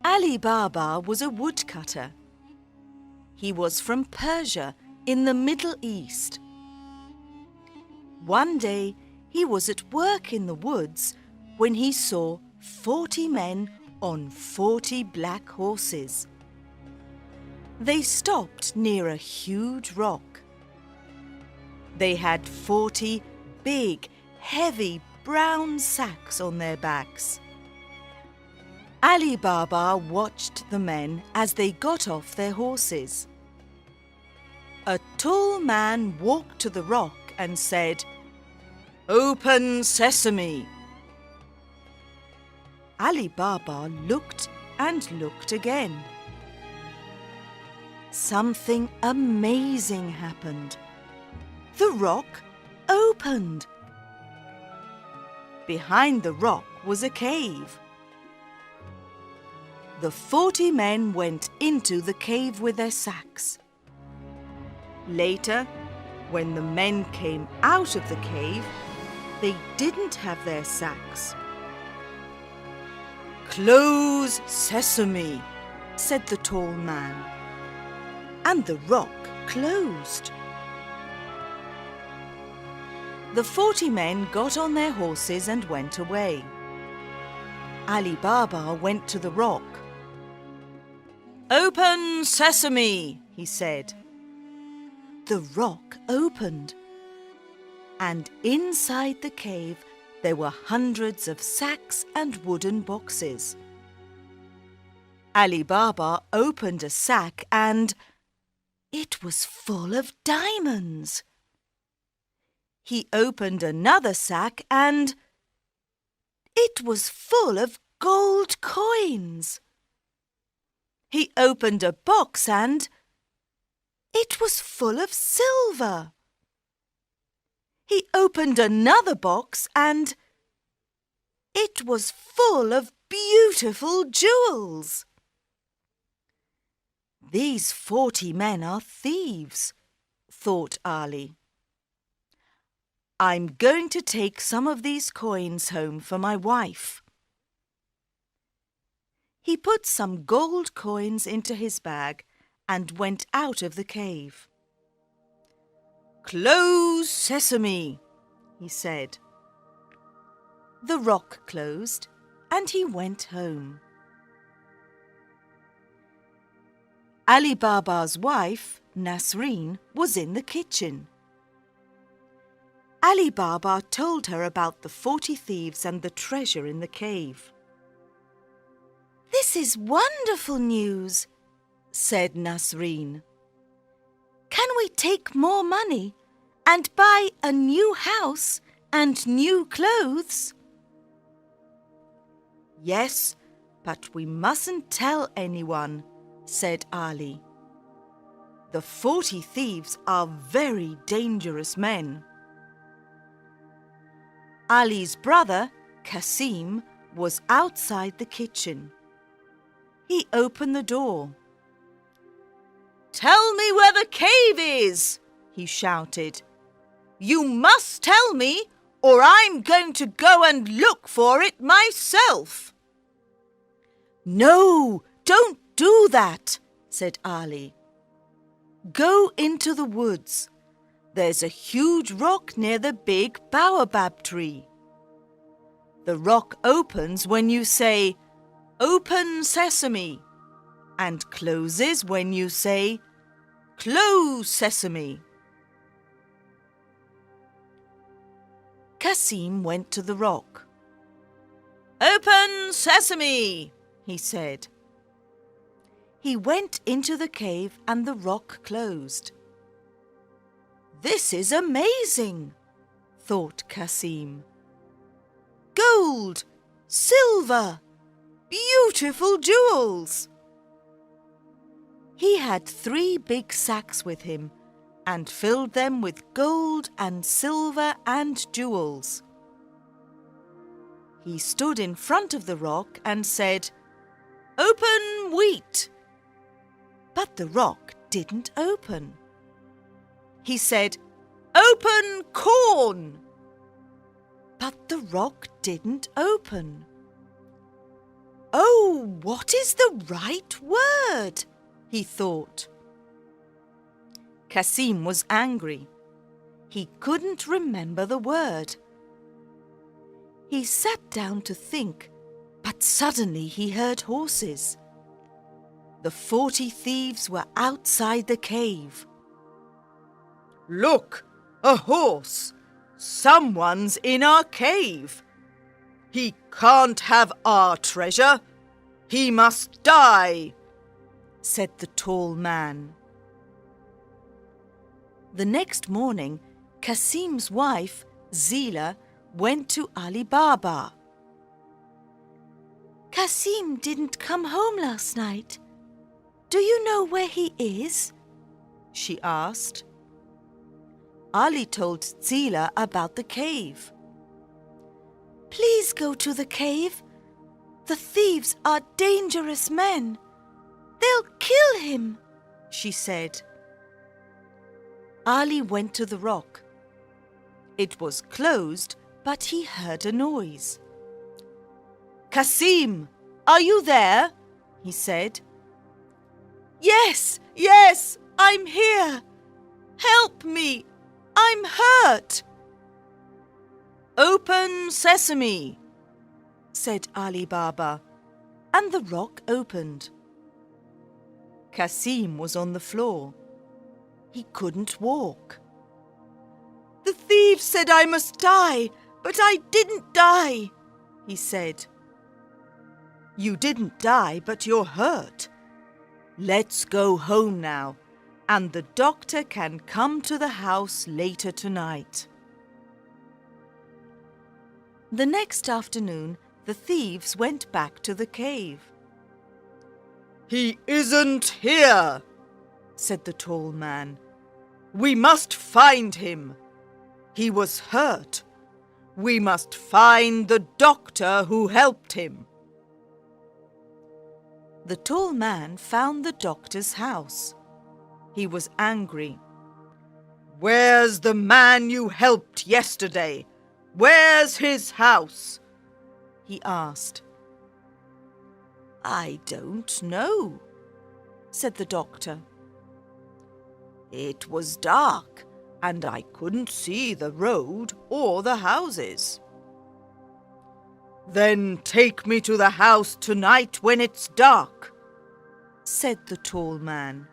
Ali Baba was a woodcutter. He was from Persia in the Middle East. One day he was at work in the woods when he saw 40 men on 40 black horses. They stopped near a huge rock. They had 40 big, heavy brown sacks on their backs. Ali Baba watched the men as they got off their horses. A tall man walked to the rock and said, "Open sesame!" Ali Baba looked and looked again. Something amazing happened. The rock opened. Behind the rock was a cave. The 40 men went into the cave with their sacks. Later, when the men came out of the cave, they didn't have their sacks. "Close sesame," said the tall man, and the rock closed. The 40 men got on their horses and went away. Ali Baba went to the rock. "Open sesame," he said. The rock opened, and inside the cave there were hundreds of sacks and wooden boxes. Ali Baba opened a sack and it was full of diamonds. He opened another sack and it was full of gold coins. He opened a box and it was full of silver. He opened another box and it was full of beautiful jewels. "These 40 men are thieves," thought Ali. "I'm going to take some of these coins home for my wife." He put some gold coins into his bag and went out of the cave. "Close sesame," he said. The rock closed and he went home. Ali Baba's wife, Nasreen, was in the kitchen. Ali Baba told her about the 40 thieves and the treasure in the cave. "This is wonderful news," said Nasreen. "Can we take more money and buy a new house and new clothes?" "Yes, but we mustn't tell anyone," said Ali. "The 40 thieves are very dangerous men." Ali's brother, Kasim, was outside the kitchen. He opened the door. "Tell me where the cave is," he shouted. "You must tell me, or I'm going to go and look for it myself." "No, don't do that," said Ali. "Go into the woods. There's a huge rock near the big baobab tree. The rock opens when you say, 'Open sesame,' and closes when you say, 'Close sesame.'" Kasim went to the rock. "Open sesame," he said. He went into the cave and the rock closed. "This is amazing," thought Kasim. "Gold, silver, beautiful jewels." He had 3 big sacks with him and filled them with gold and silver and jewels. He stood in front of the rock and said, "Open wheat." But the rock didn't open. He said, "Open corn." But the rock didn't open. "Oh, what is the right word? He thought. Cassim was angry. He couldn't remember the word. He sat down to think, but suddenly he heard horses. The 40 thieves were outside the cave. Look, a horse! Someone's in our cave! He can't have our treasure! He must die! Said the tall man. The next morning, Cassim's wife, Zila, went to Ali Baba. Cassim didn't come home last night. Do you know where he is? She asked. Ali told Zila about the cave. Please go to the cave. The thieves are dangerous men. They'll kill him, she said. Ali went to the rock. It was closed, but he heard a noise. Cassim, are you there? He said. Yes, I'm here. Help me, I'm hurt. Open sesame, said Ali Baba, and the rock opened. Cassim was on the floor. He couldn't walk. The thieves said I must die, but I didn't die, he said. You didn't die, but you're hurt. Let's go home now, and the doctor can come to the house later tonight. The next afternoon, the thieves went back to the cave. He isn't here, said the tall man. We must find him. He was hurt. We must find the doctor who helped him. The tall man found the doctor's house. He was angry. Where's the man you helped yesterday? Where's his house? He asked. I don't know, said the doctor. It was dark, and I couldn't see the road or the houses. Then take me to the house tonight when it's dark, said the tall man.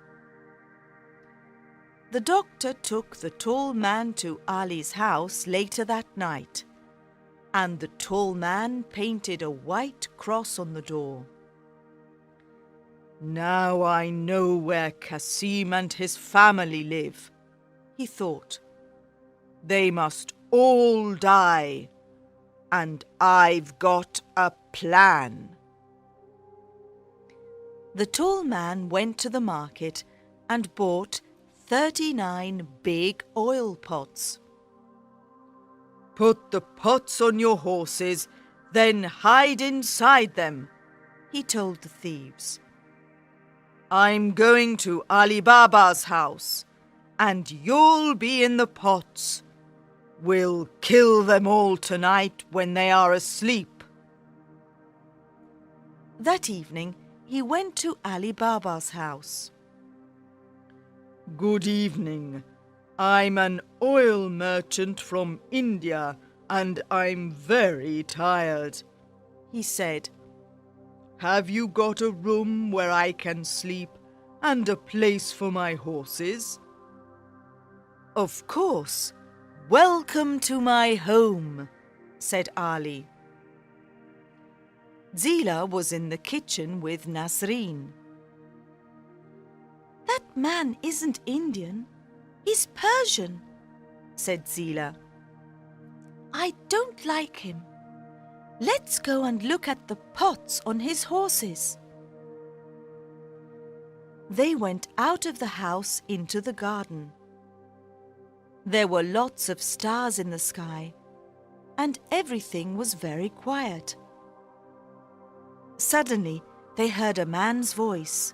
The doctor took the tall man to Ali's house later that night, and the tall man painted a white cross on the door. Now I know where Cassim and his family live, he thought. They must all die, and I've got a plan. The tall man went to the market and bought 39 big oil pots. Put the pots on your horses, then hide inside them, he told the thieves. I'm going to Ali Baba's house, and you'll be in the pots. We'll kill them all tonight when they are asleep. That evening, he went to Ali Baba's house. Good evening. I'm an oil merchant from India, and I'm very tired, he said. Have you got a room where I can sleep and a place for my horses? Of course. Welcome to my home, said Ali. Zila was in the kitchen with Nasreen. That man isn't Indian. He's Persian, said Zila. I don't like him. Let's go and look at the pots on his horses. They went out of the house into the garden. There were lots of stars in the sky, and everything was very quiet. Suddenly, they heard a man's voice.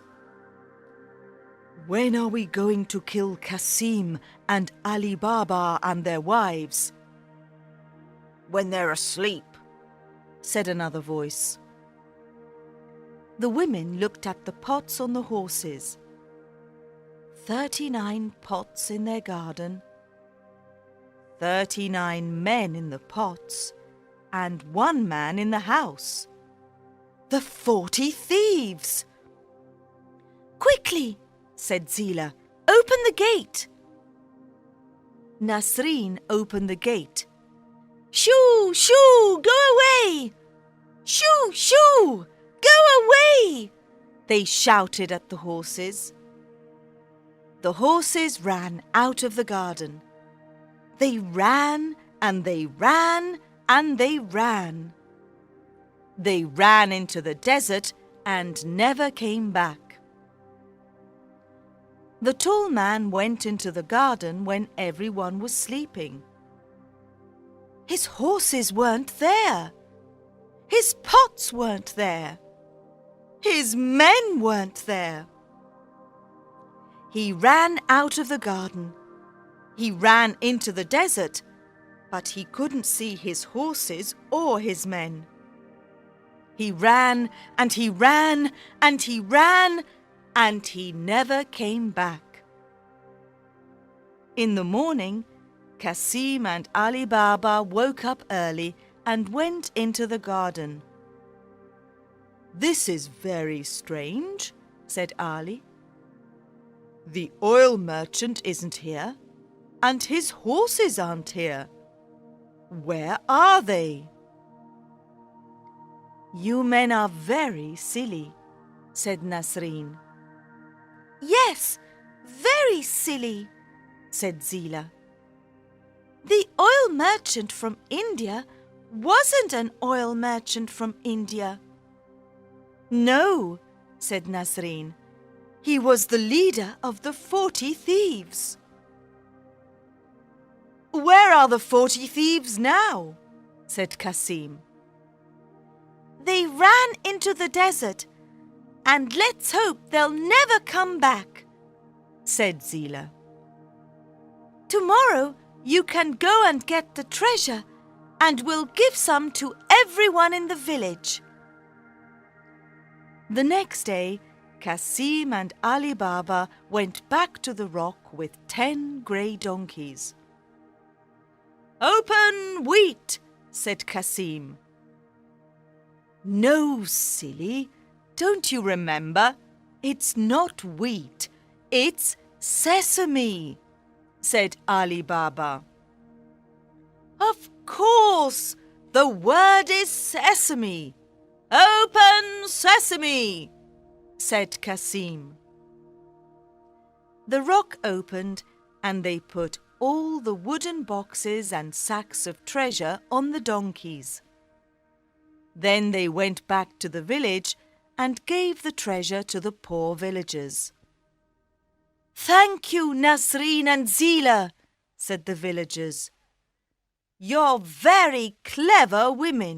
When are we going to kill Cassim and Ali Baba and their wives? When they're asleep, said another voice. The women looked at the pots on the horses. 39 pots in their garden, 39 men in the pots, and 1 man in the house. The 40 thieves! "Quickly," said Zila, "open the gate." Nasreen opened the gate. "Shoo, shoo, go away! Shoo, shoo, go away!" they shouted at the horses. The horses ran out of the garden. They ran and they ran and they ran. They ran into the desert and never came back. The tall man went into the garden when everyone was sleeping. His horses weren't there. His pots weren't there. His men weren't there. He ran out of the garden. He ran into the desert, but he couldn't see his horses or his men. He ran and he ran and he ran, and he never came back. In the morning, Kasim and Ali Baba woke up early and went into the garden. "This is very strange," said Ali. "The oil merchant isn't here, and his horses aren't here. Where are they?" "You men are very silly," said Nasreen. "Yes, very silly," said Zila. "The oil merchant from India wasn't an oil merchant from India." "No," said Nasreen. "He was the leader of the 40 thieves." "Where are the 40 thieves now?" said Kasim. "They ran into the desert, and let's hope they'll never come back," said Zila. "Tomorrow you can go and get the treasure, and we'll give some to everyone in the village." The next day, Kasim and Ali Baba went back to the rock with 10 grey donkeys. "Open wheat," said Kasim. "No, silly, don't you remember? It's not wheat, it's sesame," said Ali Baba. "Of course, the word is sesame. Open sesame," said Kasim. The rock opened and they put all the wooden boxes and sacks of treasure on the donkeys. Then they went back to the village and gave the treasure to the poor villagers. "Thank you, Nasreen and Zila," said the villagers. "You're very clever women."